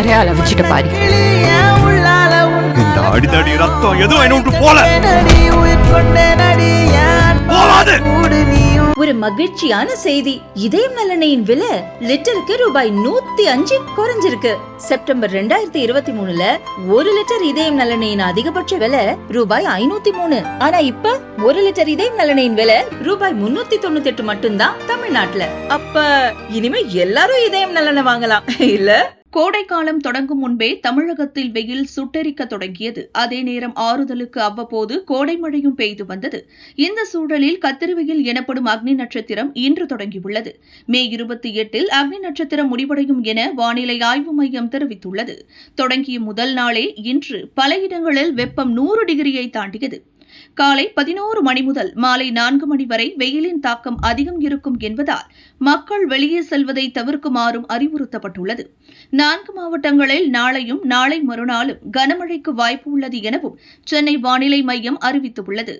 அரையால வச்சுட்டு பாரு. இந்த அடிதடி ரத்தம் எதுவும் என்ன விட்டு போல போவாது. ஒரு மகிழ்ச்சியான செய்தி. இதயம் நலனையின் விலை லிட்டருக்கு ரூபாய் 105 குறைஞ்சிருக்கு. செப்டம்பர் 2023ல 1 லிட்டர் இதயம் நலனையின் அதிகபட்ச விலை ரூபாய் 503. ஆனா இப்ப 1 லிட்டர் இதயம் நலனையின் விலை ரூபாய் 398 மட்டும்தான் தமிழ்நாட்டுல. அப்ப இனிமே எல்லாரும் இதயம் நலனை வாங்கலாம் இல்ல? கோடை காலம் தொடங்கும் முன்பே தமிழகத்தில் வெயில் சுட்டெரிக்க தொடங்கியது. அதே நேரம் ஆறுதலுக்கு அவ்வப்போது கோடை மழையும் பெய்து வந்தது. இந்த சூழலில் கத்திருவெயில் எனப்படும் அக்னி நட்சத்திரம் இன்று தொடங்கியுள்ளது. மே 28 அக்னி நட்சத்திரம் முடிவடையும் என வானிலை ஆய்வு மையம் தெரிவித்துள்ளது. தொடங்கிய முதல் நாளே இன்று பல இடங்களில் வெப்பம் 100 டிகிரியை தாண்டியது. காலை 11 மணி முதல் மாலை 4 மணி வரை வெயிலின் தாக்கம் அதிகம் இருக்கும் என்பதால் மக்கள் வெளியே செல்வதை தவிர்க்குமாறும் அறிவுறுத்தப்பட்டுள்ளது. 4 மாவட்டங்களில் நாளையும் நாளை மறுநாளும் கனமழைக்கு வாய்ப்பு உள்ளது எனவும் சென்னை வானிலை மையம் அறிவித்துள்ளது.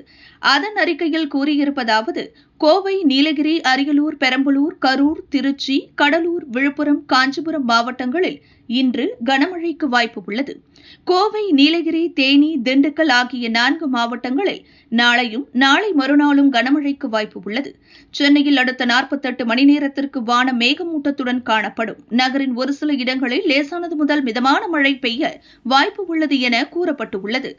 அதன் அறிக்கையில் கூறியிருப்பதாவது: கோவை, நீலகிரி, அரியலூர், பெரம்பலூர், கரூர், திருச்சி, கடலூர், விழுப்புரம், காஞ்சிபுரம் மாவட்டங்களில் இன்று கனமழைக்கு வாய்ப்பு உள்ளது. கோவை, நீலகிரி, தேனி, திண்டுக்கல் ஆகிய 4 மாவட்டங்களில் நாளையும் நாளை மறுநாளும் கனமழைக்கு வாய்ப்பு உள்ளது. சென்னையில் அடுத்த 48 மணி நேரத்திற்கு வானம் மேகமூட்டத்துடன் காணப்படும். நகரின் ஒரு சில இடங்களில் லேசானது முதல் மிதமான மழை பெய்ய வாய்ப்பு உள்ளது என கூறப்பட்டுள்ளது.